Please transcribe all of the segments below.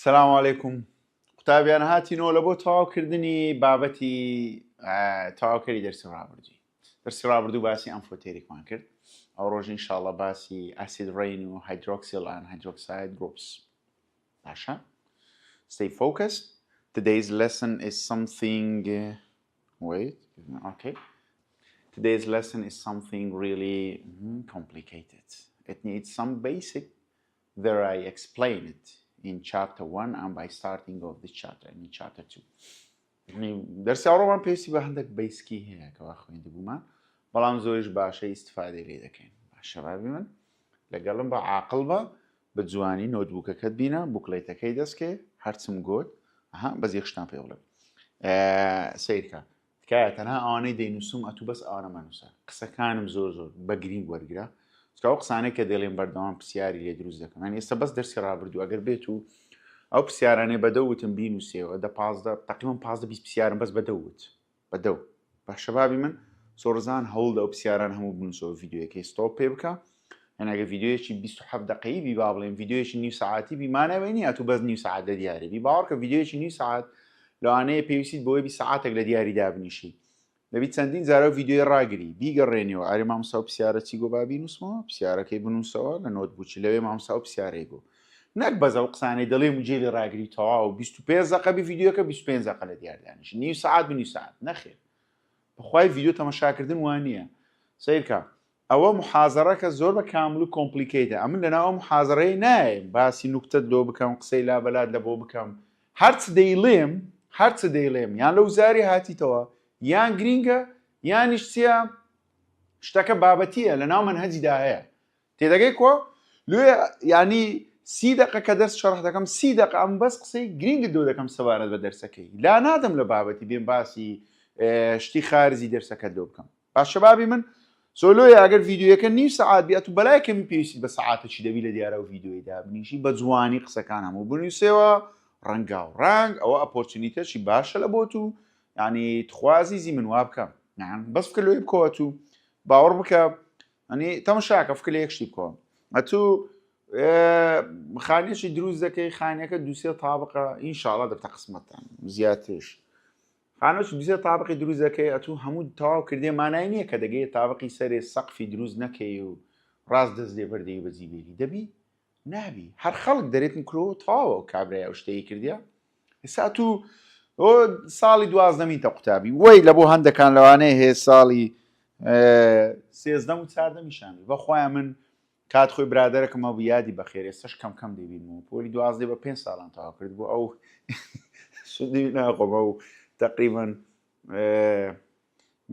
السلام عليكم قوتابیان هاتینەوە لە بۆ تەواوکردنی بابەتی تەواوکەری دەرسی ڕابردووی. دەرسی ڕابردوو باسی ئەمفۆتێریکمان کرد. ئەو ڕۆژ ئینشاڵڵا باسی ئاسید ڕین و Hydroxyl and hydroxide groups. باشە؟ Stay focused. Today's lesson is something Today's lesson is something really complicated. It needs some basic. There I explain it in chapter 1 and by starting of this chapter in chapter 2. درسی ئەوڕۆمان پێویستی بە هەندێک بیسکی هەیە کەوا خوێندبوومان، بەڵام زۆریش باشە ئیستیفادەی لێ دەکەین. باشە بابی من لەگەڵم بە عاقڵ بە جوانی نۆتبووکەکەت بینە، بوکڵێتەکەی دەستکێ، هەرچم گوت بەس یەک شتان پێ بڵێم. سیرکە تکایە تەنها ئەوانەی دەینووسم ئەتوو بەس ئەوانە مەنووسە. قسەکانم زۆر ئبە گرنگ وەرگرە. ئەو قسانەی کە دەڵێن بەردەوام پرسیاری لێ دروست دەکەم. یعنی ئێستا بەس دەرسی ڕابردوو ئەگەر بێت و ئەو پرسیارانەی بەدەوتم بینووسێەوە تقریبا 15-20 پرسیارم بەس بەدەو. باشە بابی من سۆرزان هەوڵ ئەو پرسیاران هەموو بنووسەوە ڤیدیۆیەکەی ستۆپ پێ بکە. یعنی ئەگەر ڤیدیۆیەکی 27 دقیقی بی با بڵێن ڤیدیۆیەکی نیو ساعتی بیمانەوەی نیە ئەتوو بەس نیو ساعت لە دیاری بی باوەڕ کە ڤیدیۆیەکی نیو ساعت لەوانەیە پێویستیت بۆی 20 ساعتێک لە دیاری دابنیشی. دەبی چەندین جارە ڤیدیۆی ڕاگری بیگەڕێنەوە ئارێ مامۆستا و پرسیارە چی گۆ با بینووسمەوە پرسیارەکەی بنووسەوە لە نۆتبووکی لەوێ مامۆستا و پرسیارەی گۆ نەک بەزە و قسانەی دەڵێ مجێلی ڕاگری تەواو 25 دقیقە ڤیدیۆکە 25 دقیقە لە دیار دانیشت نیو ساعت بنیو ساعت نەخێر بەخوای ڤیدیۆ تەماشاکردن وان نییە. سیرکە ئەوە محازەڕەکە زۆر بە کامل و کۆمپلیکیتە. ئەمن لەناو ئەو محازەڕەیە نایە باسی نوکتت لۆ بکەم قسەی لابەلات لە بۆ بکەم هەرچ دەیڵێم یان لەو زاری هاتیتەوە یان گرینگە یانیش چییە شتەکە بابەتیە لەناو منهەجیدا هەیە تێدەگەی کۆ لێ ینی 30 دقیقە کە دەرس شەڕح دەکەم 30 دقیقە ئەم بەس قسەی گرینگت دۆ دەکەم سەبارەت بە دەرسەکەی لا نادەم لە بابەتی بێن باسی شتی خارجی دەرسەکەت دۆ بکەم. باشە بابی من سۆلۆی ئەگەر ڤیدیۆیەکە نیو سەعات بێت و بەلای کەمی پێویستی بە سەعاتێکی دەبی لە دیارە و ڤیدیۆی دابنیشی بە جوانی قسەکان هەموو بنووسێەوە ڕەنگاو ڕنگ ئەوە ئەپۆرچونیتێکی باشە لە بۆت و ینی تخوازیزی من وا بکەم بەس بکە لێ بکەوە و باوەڕ بکە ئەنی تەمەشاکە فکە لە یەکشتی بکەوە ئەتوو خانێکی دروست دەکەی خانەکە دووسێ تابقە ئینشاڵڵا دەبتە قسمەتان زیاترش خانۆکی دووسێ تابقی دروست دەکەی ئەتوو هەموو تەواو کردێ مانای نییە کە دەگەیە تابقی سەرێ سەقفی دروست نەکەی و ڕاست دەست لێ بەردەی بەجیبێری دەبی نابی هەر خەڵک دەرێتن کرۆ تاوە کابرای ئەو شتەیە کردیا ئێستا تو ساڵی 12 قوتابی وەی لە بۆ هەندەکان لەوانەیە هەیە ساڵی 13 و 14 میشانی بەخوایە من کات خۆی برادەرەکەم ئەو یادی بەخێر ئێستش کەم دەبینەوە پۆلی 12 بە 5 ساڵان تاوا کرد بۆ ئەو سودی ناقۆمە و تقریبا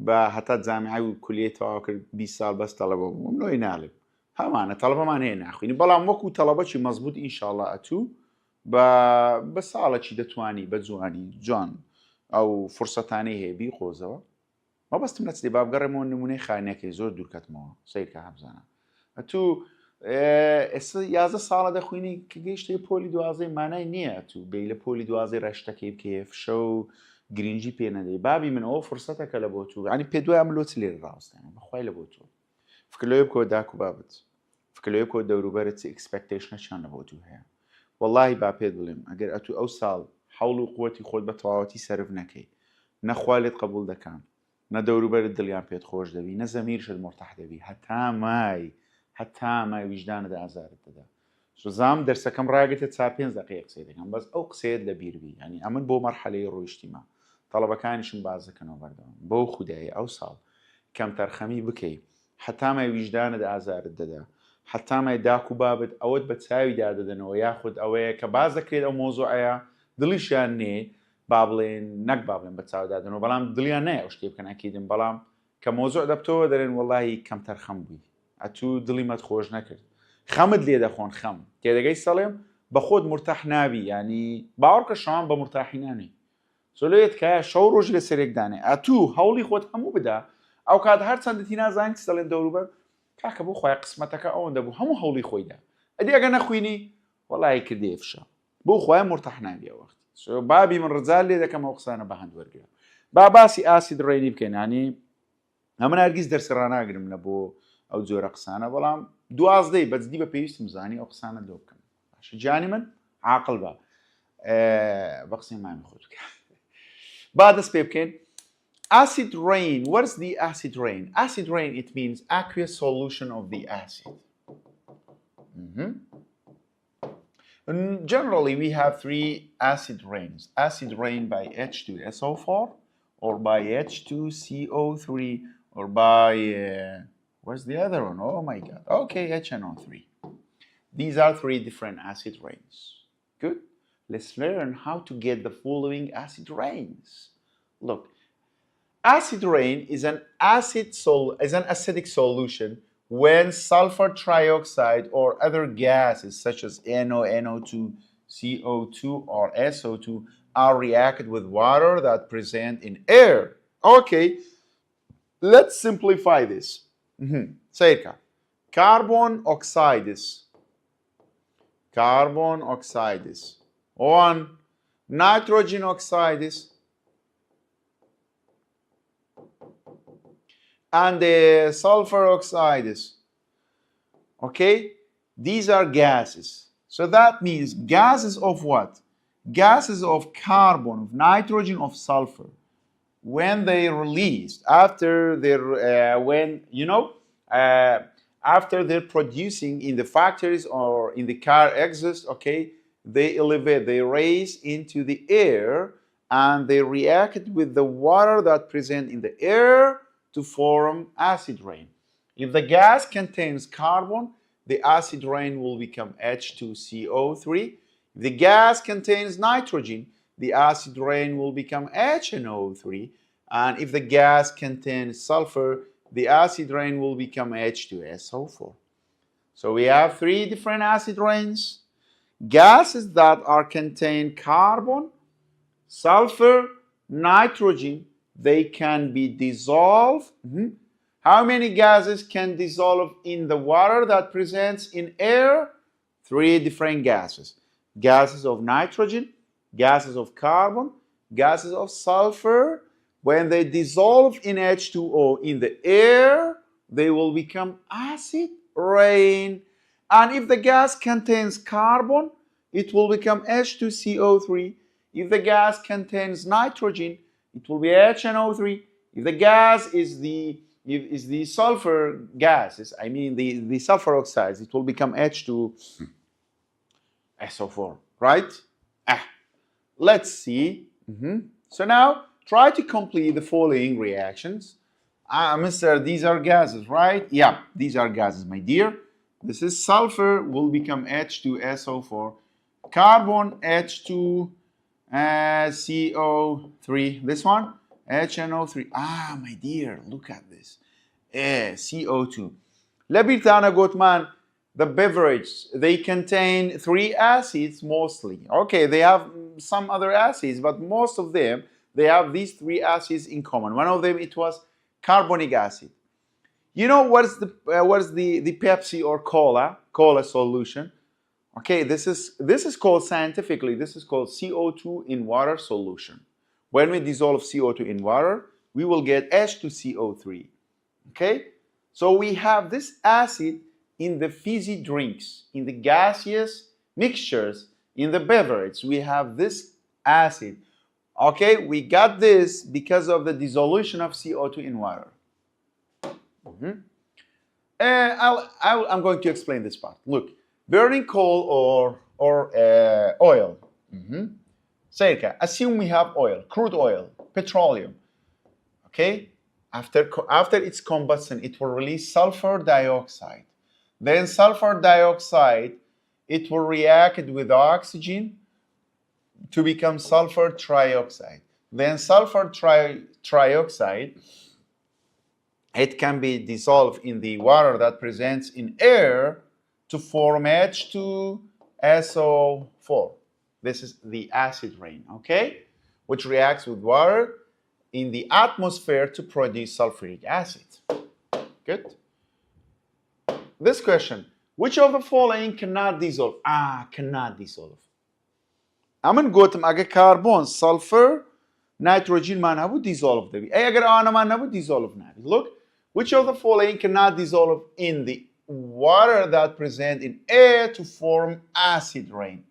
بە هەتا جامیعە و کولیە تەواو کرد 20 ساڵ بەس تەڵەبە بووم نۆی ناڵێم هەمانە تەڵەبەمان هەیە ناخوێنی بەڵام وەکو تەڵەبەکی مەزبوط ئینشاڵڵا ئەتوو بە ساڵێکی دەتوانی بە جوانی جوان ئەو فرسەتانەی هەیە بی خۆزەوە مەبەستم نەچێ بابگەڕێمەوە نمونەی خانەکەی زۆر دوورکەتمەوە سیرکە هەبزانە ئەتوو ئێستا 11 ساڵە دەخوێنی کە گەیشتەی پۆلی 12 مانای نییە تو بێ لە پۆلی 12 ڕەشتەکەی بکێ فشە و گرنگی پێ نەدەی بابی من ئەوە فرسەتەکە لە بۆ تو ینی پێ دوای ئەم لۆچ لێ ڕاستێنە بەخوای لە بۆ تۆ فکر لێ بکەوە داک و بابەت فکر لێ بکەوە دەوروبەرت ئێکسپەکتیشنە چیان لە بۆ تو هەیە واللهی با پێت بڵێم ئەگەر ئەتوو ئەو ساڵ هەوڵ و قووەتی خۆت بە تەواوەتی سەرف نەکەی نەخوا لێت قبول دەکەن نە دەوروبەرت دڵیان پێت خۆش دەبی نە زەمیرشت مرتاح دەبی هەتا مای ویجدانت ئازارت دەدا سوزام دەرسەکەم ڕاگرتە 4-5 دقیقە قسەی دەکەم بەس ئەو قسەیەت لە بیربی ینی ئەمن بۆ مەرحەلەی ڕۆیشتیمە تەڵەبەکانیشم باز دەکەنەوە بەردەوام بۆ خودایی ئەو ساڵ کەم تەرخەمی بکەی هەتا مای ویجدانت ئازارت دەدا هەتا مای داک و بابت ئەوەت بە چاوی دادەدەنەوە یاخود ئەوەیە کە باز دەکرێت ئەو مۆزوعەیە دڵیشیان نێ با بڵێن نەک با بڵێن بە چاودادنەوە بەڵام دڵیان نایە ئەو شتێ بکەن ئەکیدن بەڵام کە مۆزوع دەبتەوە دەرێن وەڵاهی کەم تەرخەم بووی ئەتوو دڵیمەت خۆش نەکرد خەمت لێ دەخۆن خەم تێدەگەی سەڵێم بە خۆت مرتاح نابی ینی باوەڕکە شەوان بە مرتاحی نانێ سۆلۆیت کایە شەو ڕۆژ لە سەرێکدانێ ئەتوو هەوڵی خۆت هەموو بدا ئەو کات هەر چەندەتی نازانیت سەڵێن دەوروبەر کاکە بۆ خۆی قسمەتەکە ئەوەندە بوو هەموو هەوڵی خۆیدا ئەدی ئەگە نەخوێنی وەڵای کردێ فشە بۆ خۆیان مرتاح نابی ئەوەختی بابی من ڕجال لێ دەکەم ئەو قسانە بە هەند وەرگرە باسی ئاسید ڕێنی بکەین ینی ئەمە هەرگیز دەرسی ڕناگرم لە بۆ ئەو جۆرە قسانە بەڵام 12 بەجددی بە پێویستم زانی ئەو قسانە دۆ بکەم باشە جانی من عاقڵ بە بەقسیم مامی خۆت بکە با دەست پێ بکەین. Acid rain. What is the acid rain? Acid rain, it means aqueous solution of the acid. And generally, we have three acid rains. Acid rain by H2SO4, or by H2CO3, or by, where's the other one? Oh my God. Okay, HNO3. These are three different acid rains. Good. Let's learn how to get the following acid rains. Look. Acid rain is an acidic solution when sulfur trioxide or other gases such as NO, NO2, CO2, or SO2 are reacted with water that present in air. Okay, let's simplify this. Say it. Carbon oxides. Carbon oxides. One. Nitrogen oxides. And the sulfur oxides. Okay? These are gases. So that means gases of what? Gases of carbon, of nitrogen, of sulfur. When they released, after they're, after they're producing in the factories or in the car exhaust, okay, they elevate, they raise into the air, and they react with the water that present in the air to form acid rain. If the gas contains carbon, the acid rain will become H2CO3. If the gas contains nitrogen, the acid rain will become HNO3. And if the gas contains sulfur, the acid rain will become H2SO4. So we have three different acid rains. Gases that are contain carbon, sulfur, nitrogen, they can be dissolved. How many gases can dissolve in the water that presents in air? Three different gases. Gases of nitrogen, gases of carbon, gases of sulfur. When they dissolve in H2O in the air, they will become acid rain. And if the gas contains carbon, it will become H2CO3. If the gas contains nitrogen, it will be HNO3. If the gas is the sulfur gases, I mean the sulfur oxides, it will become H2SO4, right? Let's see. So now try to complete the following reactions. Mister, these are gases, right? Yeah, these are gases, my dear. This is sulfur will become H2SO4. Carbon H2CO3. This one HNO3. My dear, look at this. CO2. Lebirtana Gotman, the beverage, they contain three acids mostly. Okay, they have some other acids, but most of them, they have these three acids in common. One of them, it was carbonic acid. You know what is the Pepsi or cola solution? Okay, this is called scientifically, this is called CO2 in water solution. When we dissolve CO2 in water, we will get H2CO3. Okay, so we have this acid in the fizzy drinks, in the gaseous mixtures, in the beverage. We have this acid. Okay, we got this because of the dissolution of CO2 in water. I'm going to explain this part. Look, burning coal or oil. Assume we have oil, crude oil, petroleum. Okay, after its combustion, it will release sulfur dioxide. Then sulfur dioxide, it will react with oxygen to become sulfur trioxide. Then sulfur trioxide, it can be dissolved in the water that presents in air to form H2SO4. This is the acid rain, okay? Which reacts with water in the atmosphere to produce sulfuric acid. Good? This question, which of the following cannot dissolve? Cannot dissolve. Aman gotam aga carbon, sulfur, nitrogen man habu dissolve debi. Agar ana man habu dissolve nabi. Look, which of the following cannot dissolve in the water that present in air to form acid rain?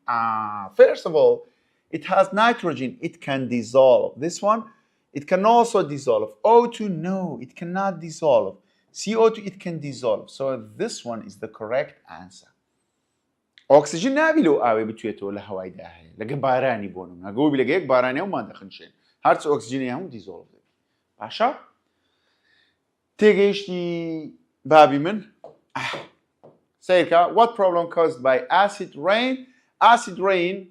First of all, It has nitrogen. It can dissolve. This one, it can also dissolve. O2, no, it cannot dissolve. CO2, it can dissolve. So this one is the correct answer. Oxygen نابلو آوي بتويته ولا هواي داهية لقى باراني بونم نقول بلقى يك باراني وما دخنشين هارتس oxygen هم dissolve باشا تيجيشتي بابي من سيركا what problem caused by acid rain? Acid rain,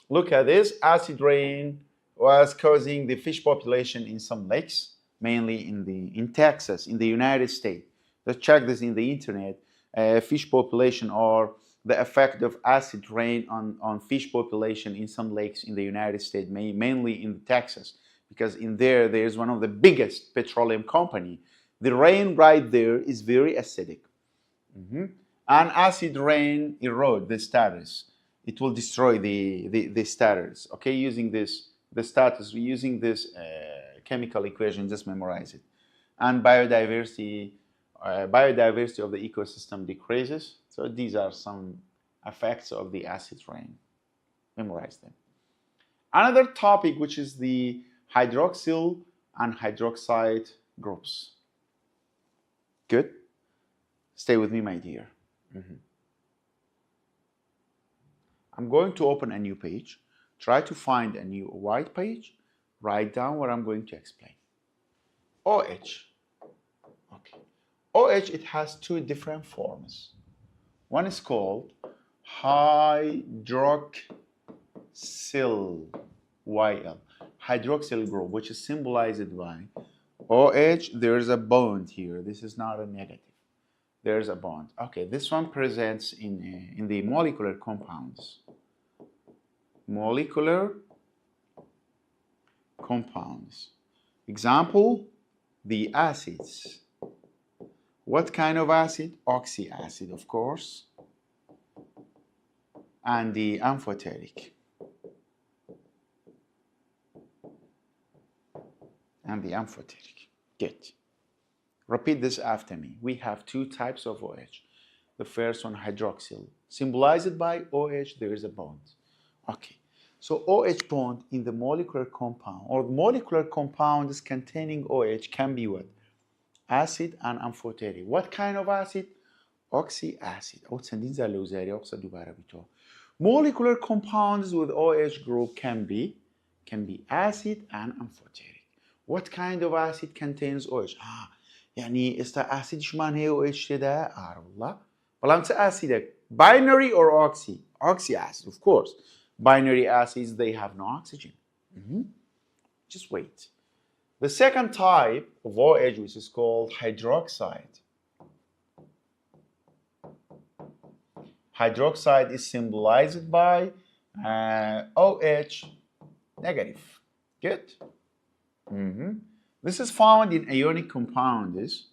look at this. Acid rain was causing the fish population in some lakes, mainly in Texas, in the United States. Let's check this in the internet. Fish population or the effect of acid rain on fish population in some lakes in the United States, mainly in Texas, because in there is one of the biggest petroleum company. The rain right there is very acidic. And acid rain erode the status. It will destroy the status. Okay, using this chemical equation, just memorize it. And biodiversity of the ecosystem decreases. So these are some effects of the acid rain. Memorize them. Another topic, which is the hydroxyl and hydroxide groups. Good? Stay with me, my dear. I'm going to open a new page. Try to find a new white page. Write down what I'm going to explain. OH. Okay. OH, it has two different forms. One is called hydroxyl, YL, hydroxyl group, which is symbolized by OH. There's a bond here. This is not a negative. There's a bond. Okay, this one presents in the molecular compounds. Molecular compounds. Example, the acids. What kind of acid? Oxy acid, of course. And the amphoteric. And the amphoteric. Good. Repeat this after me. We have two types of OH. The first one, hydroxyl. Symbolized by OH, there is a bond. Okay. So OH bond in the molecular compound, or molecular compounds containing OH can be what? Acid and amphoteric. What kind of acid? Oxy acid. Molecular compounds with OH group can be acid and amphoteric. What kind of acid contains OH? يعني acid شمان هي OH ده والله والله أنت acidic binary or oxy acid, of course. Binary acids, they have no oxygen. Just wait. The second type of OH, which is called hydroxide. Hydroxide is symbolized by OH negative. Good? This is found in ionic compounds.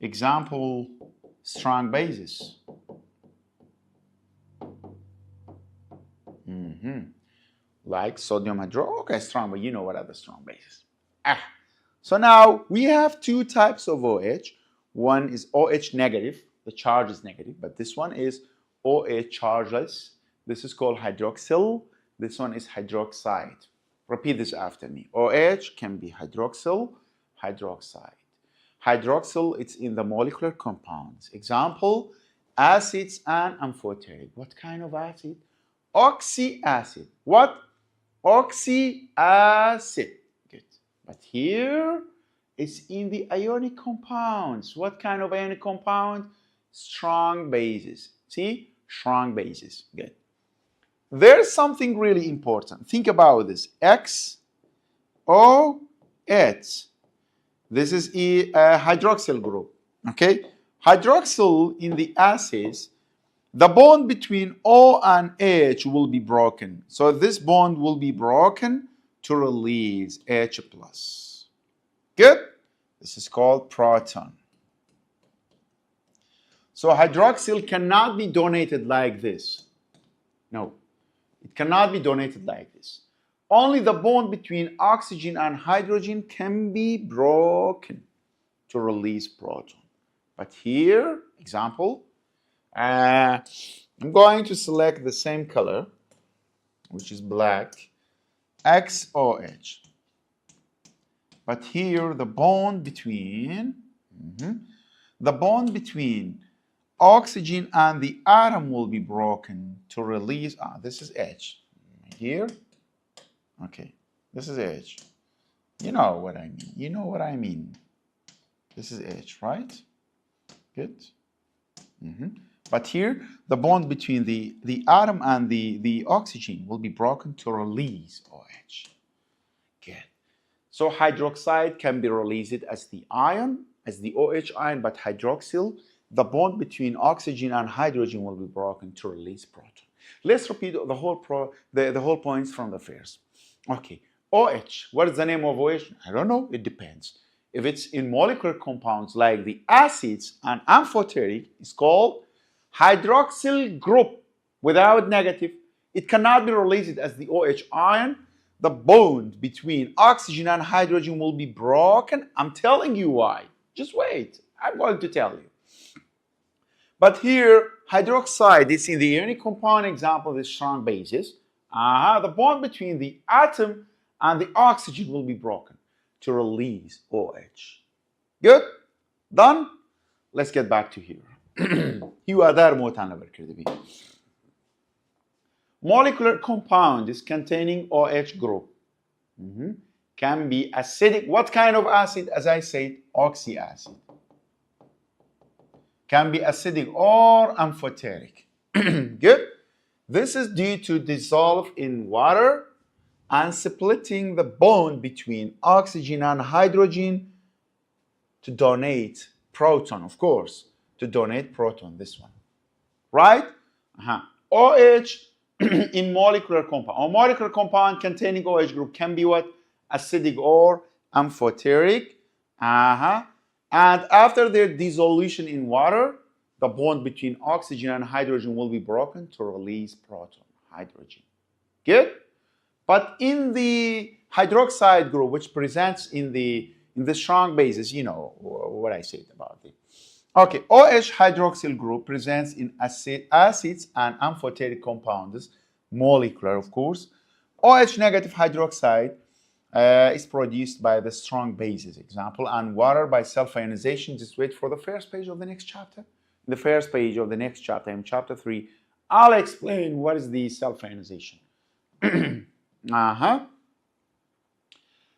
Example, strong bases. Like sodium hydro. Okay, strong, but you know what are the strong bases. So now we have two types of OH. One is OH negative. The charge is negative, but this one is OH chargeless. This is called hydroxyl. This one is hydroxide. Repeat this after me. OH can be hydroxyl, hydroxide. Hydroxyl, it's in the molecular compounds. Example, acids and amphoteric. What kind of acid? Oxy acid. What? Oxy acid. Good. But here it's in the ionic compounds. What kind of ionic compound? Strong bases. See? Strong bases. Good. There's something really important. Think about this. XOH. This is a hydroxyl group. Okay? Hydroxyl in the acids, the bond between O and H will be broken. So this bond will be broken to release H+. Good? This is called proton. So hydroxyl cannot be donated like this. No, it cannot be donated like this. Only the bond between oxygen and hydrogen can be broken to release proton. But here, example, I'm going to select the same color, which is black, XOH. But here the bond between oxygen and the atom will be broken to release. This is H. Here. Okay. This is H. You know what I mean. You know what I mean. This is H, right? Good. But here, the bond between the atom and the oxygen will be broken to release OH. Good. So hydroxide can be released as the ion, as the OH ion, but hydroxyl, the bond between oxygen and hydrogen will be broken to release proton. Let's repeat the whole points from the first. Okay. OH, what is the name of OH? I don't know, it depends. If it's in molecular compounds like the acids and amphoteric, it's called hydroxyl group without negative. It cannot be released as the OH ion. The bond between oxygen and hydrogen will be broken. I'm telling you why. Just wait. I'm going to tell you. But here, hydroxide is in the ionic compound example, the strong bases. The bond between the atom and the oxygen will be broken to release OH. Good? Done? Let's get back to here. Molecular compounds containing OH group can be acidic. What kind of acid? As I said, oxy acid. Can be acidic or amphoteric. Good? This is due to dissolve in water and splitting the bond between oxygen and hydrogen to donate proton, of course, to donate proton, this one. Right? OH in molecular compound. A molecular compound containing OH group can be what? Acidic or amphoteric. And after their dissolution in water, the bond between oxygen and hydrogen will be broken to release proton, hydrogen. Good? But in the hydroxide group, which presents in the strong bases, you know what I said about it. Okay, OH hydroxyl group presents in acids and amphoteric compounds, molecular, of course. OH negative hydroxide is produced by the strong bases, example, and water by self-ionization. Just wait for the first page of the next chapter. The first page of the next chapter, in chapter 3, I'll explain what is the self-ionization.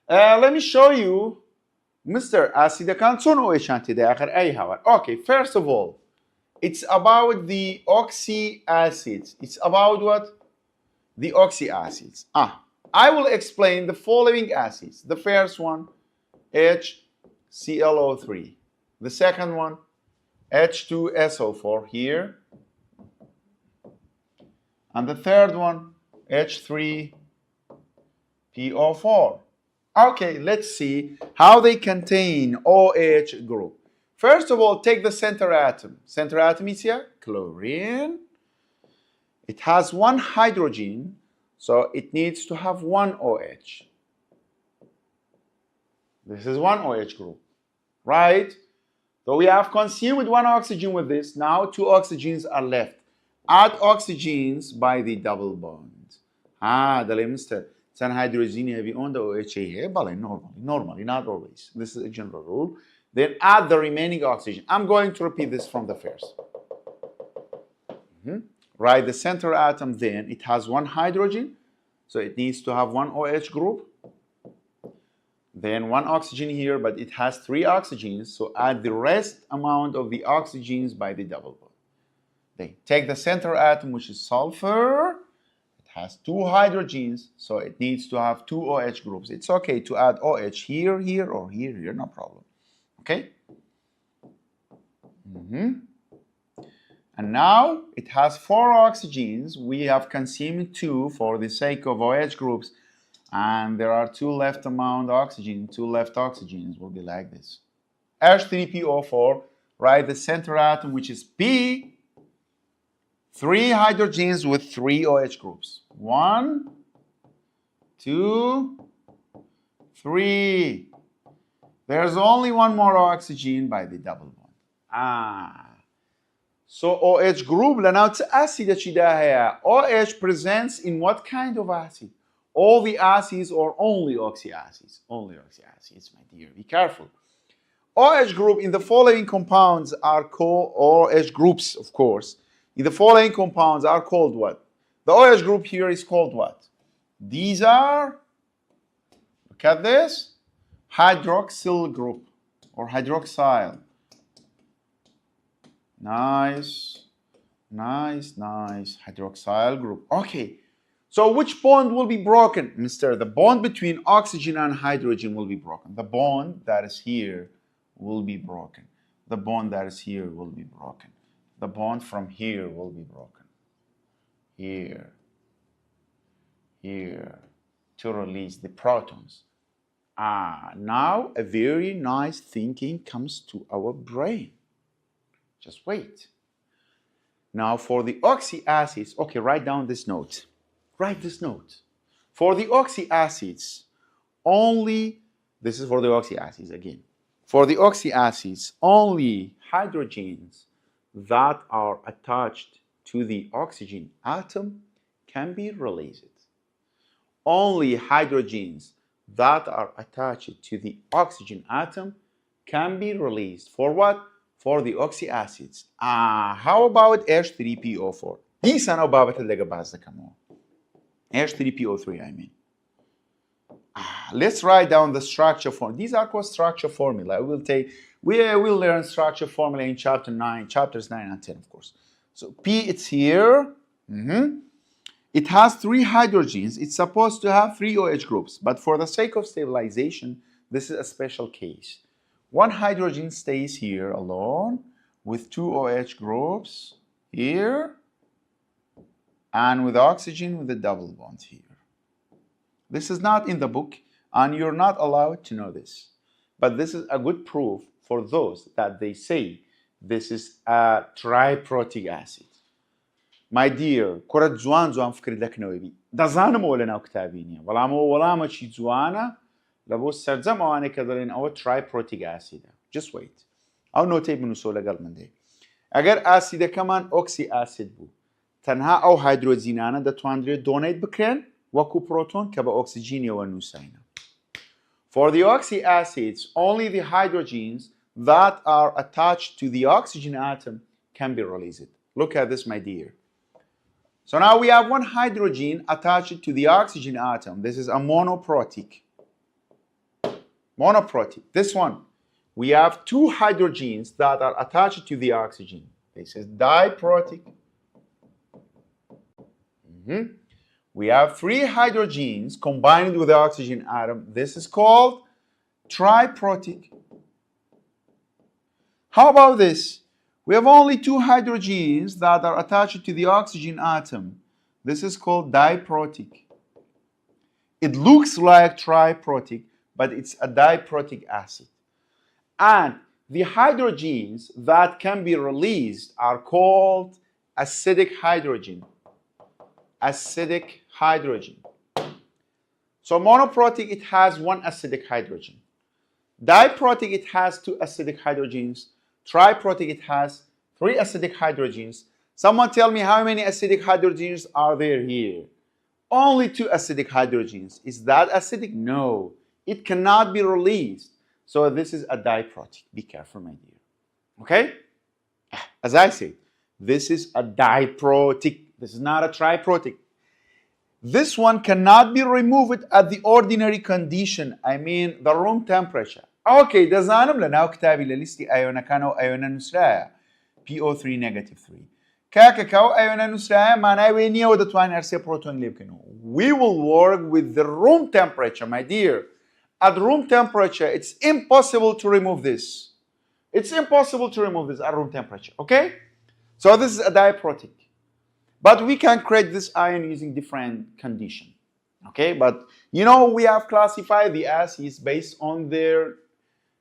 Let me show you Mr. أسيدەکان چۆن ئۆیشان تێدا ئاخر ئەی هاوار. Okay, first of all, it's about the oxy acids. It's about what? The oxy acids. I will explain the following acids. The first one, HClO3. The second one, H2SO4 here. And the third one, H3PO4. Okay, let's see how they contain OH group. First of all, take the center atom. Center atom is here, chlorine. It has one hydrogen, so it needs to have one OH. This is one OH group, right? So we have consumed one oxygen with this. Now two oxygens are left. Add oxygens by the double bond. The Mr. San hydrogen heavy on the OHA here, but normally, not always. This is a general rule. Then add the remaining oxygen. I'm going to repeat this from the first. Right, the center atom then, it has one hydrogen, so it needs to have one OH group. Then one oxygen here, but it has three oxygens, so add the rest amount of the oxygens by the double bond. Then take the center atom, which is sulfur. Has two hydrogens, so it needs to have two OH groups. It's okay to add OH here, here, or here, here, no problem. Okay? And now it has four oxygens. We have consumed two for the sake of OH groups, and there are two left amount oxygen, two left oxygens will be like this. H3PO4, right, the center atom, which is P, three hydrogens with three OH groups. 1, 2, 3. There's only one more oxygen by the double bond. So OH group لەناو چ ئاسیدەچیدا هەیە؟ OH presents in what kind of acid? All the acids or only oxyacids? Only oxyacids, my dear. Be careful. OH group in the following compounds are called, OH groups, of course, in the following compounds are called what? The OH group here is called what? These are, look at this, hydroxyl group or hydroxyl. Nice, nice, nice. Hydroxyl group. Okay. So which bond will be broken, mister? The bond between oxygen and hydrogen will be broken. The bond that is here will be broken. The bond that is here will be broken. The bond from here will be broken. Here. Here. To release the protons. Now a very nice thinking comes to our brain. Just wait. Now for the oxyacids, okay, write down this note. Write this note. For the oxyacids, only, this is for the oxyacids again. For the oxyacids, only hydrogens that are attached to the oxygen atom can be released. Only hydrogens that are attached to the oxygen atom can be released. For what? For the oxyacids. How about H3PO4? These are بابەتە لەگە باز دەکەمەوە. H3PO3, I mean. Let's write down the structure form. These are called structure formula. We will learn structure formula in chapters 9 and 10, of course. So P, it's here. It has 3 hydrogens. It's supposed to have 3 OH groups, but for the sake of stabilization, this is a special case. 1 hydrogen stays here alone with 2 OH groups here and with oxygen with a double bond here. This is not in the book and you're not allowed to know this. But this is a good proof for those that they say this is a triprotic acid. My dear, كرة جوان فكر دەکەنەوەی بی. دەزانمەوە لەناو کتابی نییە، بەڵام ئەوە وەڵامەکی جوانە لە بۆ سەرجەم ئەوانەی کە دەڵێن ئەوە triprotic acid. Just wait. ئەو نۆتەی بنووسۆ لەگەڵ من دێ. ئەگەر ئاسیدەکەمان ئۆکسی ئاسید بوو، تەنها ئەو هایدرۆجینانە دەتوانرێت دۆنەیت بکرێن وەکو پرۆتۆن کە بە ئۆکسیجینیەوە نووساینە. For the oxyacids, only the hydrogens that are attached to the oxygen atom can be released. Look at this, my dear. So now we have 1 hydrogen attached to the oxygen atom. This is a monoprotic. Monoprotic. This one. We have 2 hydrogens that are attached to the oxygen. This is diprotic. We have 3 hydrogens combined with the oxygen atom. This is called triprotic. How about this? We have only 2 hydrogens that are attached to the oxygen atom. This is called diprotic. It looks like triprotic, but it's a diprotic acid. And the hydrogens that can be released are called acidic hydrogen. Acidic hydrogen. So monoprotic, it has 1 acidic hydrogen. Diprotic, it has 2 acidic hydrogens. Triprotic, it has 3 acidic hydrogens. Someone tell me how many acidic hydrogens are there here? Only 2 acidic hydrogens. Is that acidic? No. It cannot be released. So this is a diprotic. Be careful, my dear. Okay? As I said, this is a diprotic. This is not a triprotic. This one cannot be removed at the ordinary condition. I mean, the room temperature. Okay, دەزانم لەناو کتابی لە لیستی ئایۆنەکانەوە ئایۆنە نووسرایە PO3 negative 3. کاکە کاو ئایۆنە نووسرایە مانای وێ نییە و دەتوانین هەر 3 پرۆتۆن لێ بکەنەوە. We will work with the room temperature, my dear. At room temperature, it's impossible to remove this. It's impossible to remove this at room temperature, okay? So this is a diprotic. But we can create this ion using different conditions, okay? But you know, we have classified the acids based on their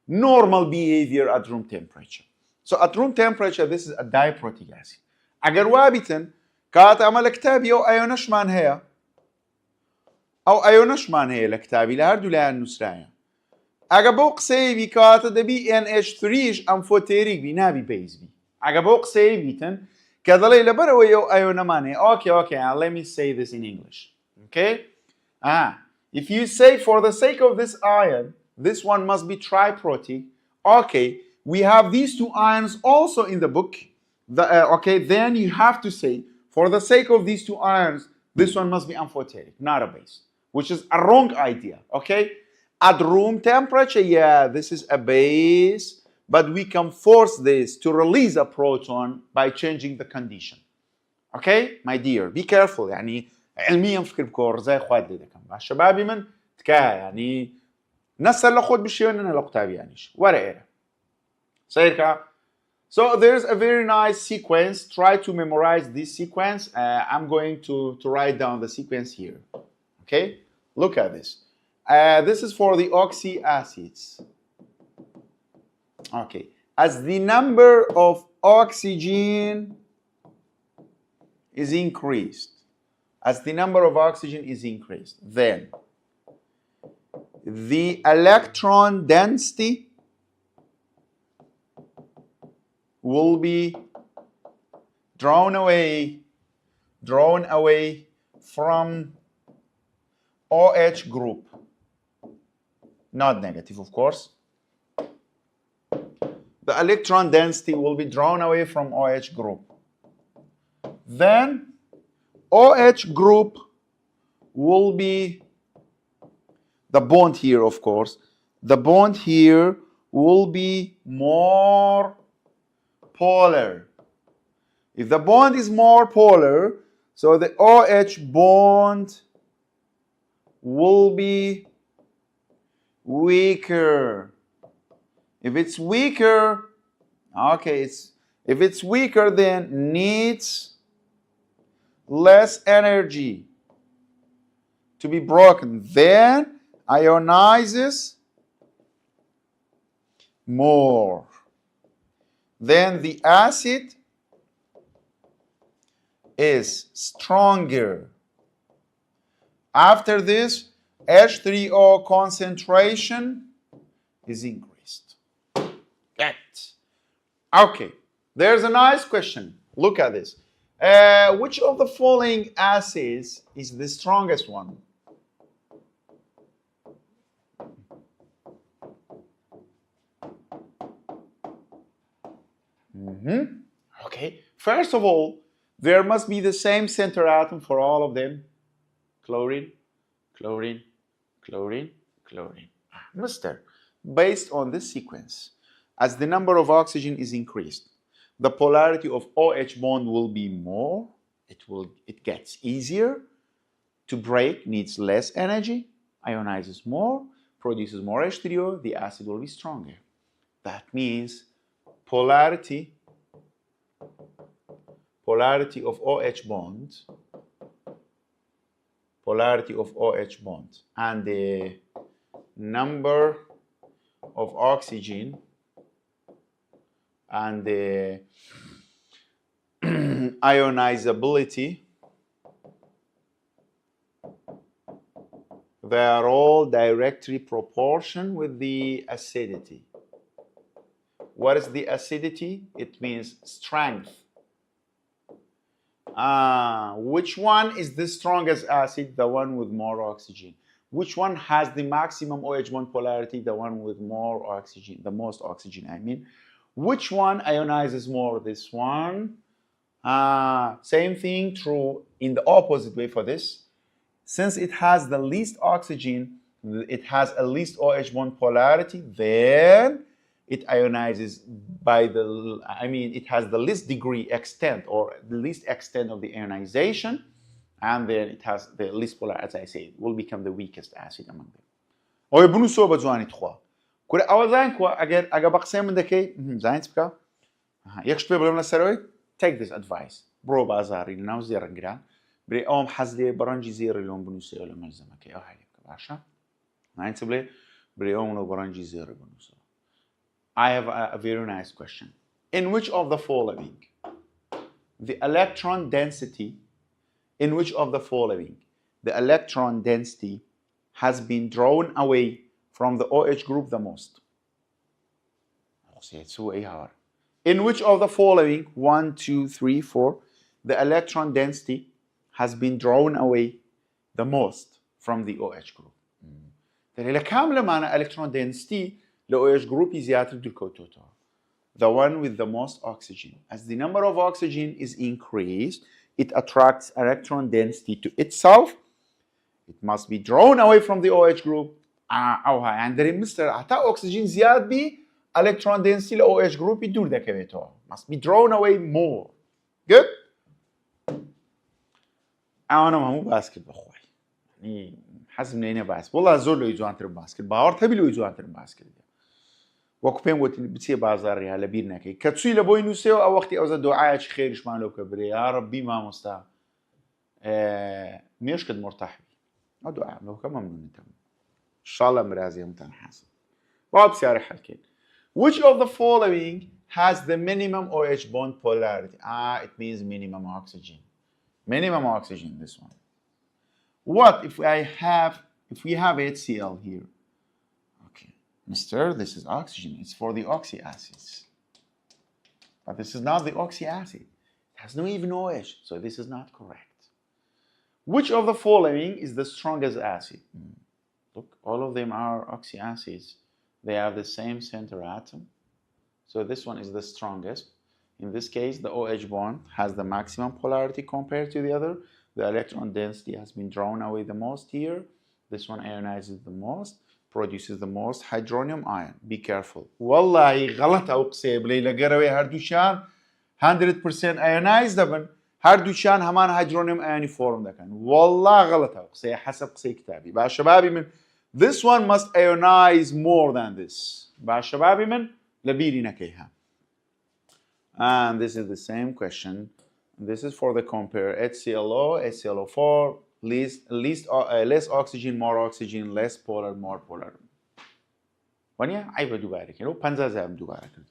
normal behavior at room temperature. So at room temperature, this is a diprotic acid. Agar wabitan, كات أما لكتابي أو أيونشمان هي أو أيونشمان هي لكتابي لهردو لها نسرايا. أجا بوق سيبي كات دبي NH3 أم فوتيريك بي نابي بيز بي. ئەگە بۆ قسەی بیتن کە دەڵێ لەبەرەوەی ئەو ئایۆنەمانێ okay let me say this in English okay if you say for the sake of this ion this one must be triprotic okay we have these two ions also in the book okay then you have to say for the sake of these two ions this one must be amphoteric not a base which is a wrong idea okay at room temperature yeah this is a base but we can force this to release a proton by changing the condition okay my dear be careful يعني علميا فكر بكور زي خواد لي دكم شبابي من تكا يعني نسال لخود بشيون انا لقطابي يعنيش ورا سيركا so there's a very nice sequence try to memorize this sequence I'm going to write down the sequence here okay look at this this is for the oxy acids okay as the number of oxygen is increased then the electron density will be drawn away from OH group not negative of course the electron density will be drawn away from OH group then OH group will be the bond here of course the bond here will be more polar if the bond is more polar so the OH bond will be weaker if it's weaker okay if it's weaker then needs less energy to be broken then ionizes more then the acid is stronger after this H3O concentration is increased okay there's a nice question look at this which of the following acids is the strongest one okay first of all there must be the same center atom for all of them chlorine mister based on this sequence as the number of oxygen is increased the polarity of OH bond will be more it gets easier to break needs less energy ionizes more produces more H3O the acid will be stronger that means polarity of OH bond and the number of oxygen and the ionizability they are all directly proportional with the acidity. What is the acidity? It means strength. Which one is the strongest acid? The one with more oxygen. Which one has the maximum OH bond polarity? The one with more oxygen, the most oxygen, I mean. Which one ionizes more? This one. Same thing, true in the opposite way for this. Since it has the least oxygen, it has a least OH bond polarity, then it ionizes by it has the least degree extent or the least extent of the ionization, and then it has the least polar, as I say, it will become the weakest acid among them. Oy bunu soba zwani tkhwa. Kure awazan ko aga baqsam min dakay zain tbka. Yaksh tbe blam lasaroy take this advice. Bro bazari naw zir ngran. Bri om hazli baranji zir lon bunu se wala malzama kay aw halib basha. Zain tble bri om no baranji zir bunu se. I have a very nice question. In which of the following the electron density has been drawn away from the OH group the most? In which of the following 1, 2, 3, 4 the electron density has been drawn away the most from the OH group. إلى كام لمعنى electron density ل OH group زيادة دوكوتوتا. The one with the most oxygen. As the number of oxygen is increased, it attracts electron density to itself. It must be drawn away from the OH group. أو هاي عندنا مستر حتى oxygen زياد بي electron density ل OH group يدور دكبيتو. Must be drawn away more. Good. أنا مو باسكت بخوي. يعني حسب نينا باسكت. والله زور لو يجوان تر باسكت. باور تبي لو يجوان تر باسكت. وەکوپێم وتی بچێ بازاڕیا لە بیر نەکەی کە چووی لە بۆی نووسێەوە ئەو وەختی ئەوزە دوعایەکی خێریشمان لەو کە برێ یا ڕەبی مامۆستا مێشکت مرتاحبی ئەو دوعام لەوکە مەمنونتم ئینشاڵڵا مرازی هەمووتان حەسن با پرسیارە حەلکەین. Which of the following has the minimum OH bond polarity? It means minimum oxygen. Minimum oxygen, this one. What if we have HCl here? Mister, this is oxygen. It's for the oxy acids. But this is not the oxy acid. It has no even OH, so this is not correct. Which of the following is the strongest acid? Look, all of them are oxy acids. They have the same center atom. So this one is the strongest. In this case, the OH bond has the maximum polarity compared to the other. The electron density has been drawn away the most here. This one ionizes the most. Produces the most hydronium ion. Be careful. والله غلط أو قصيب لي لقروي هردوشان 100% ionized دبن هردوشان همان hydronium ion form دكان. والله غلط أو قصيب حسب قصيب كتابي. بقى شبابي من this one must ionize more than this. بقى شبابي من لبيري نكيها. And this is the same question. This is for the compare HClO, HClO4. less oxygen, more oxygen, less polar, more polar. ونیا عیب دوباره کنو 50 زام دوباره کنو.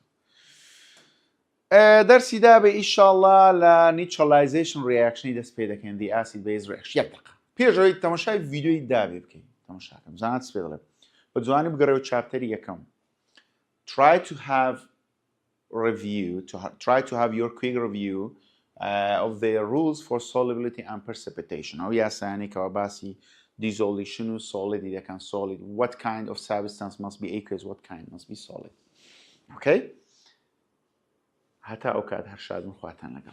درسی دا به إنشاءالله ل neutralization reaction دست پیدا کن the acid base reaction. یک دقیقه. پیشوی تماشای ویدیوی داوی بکی. تماشا کن. زانت سپیدله. بدوانی بگرای چپتری یکم. Try to have your quick review of the rules for solubility and precipitation. أو ياساني كواباسي dissolution solid إذا كان solid. What kind of substance must be aqueous? What kind must be solid? Okay? حتى أوكاد هرشاد من خواتان لقل.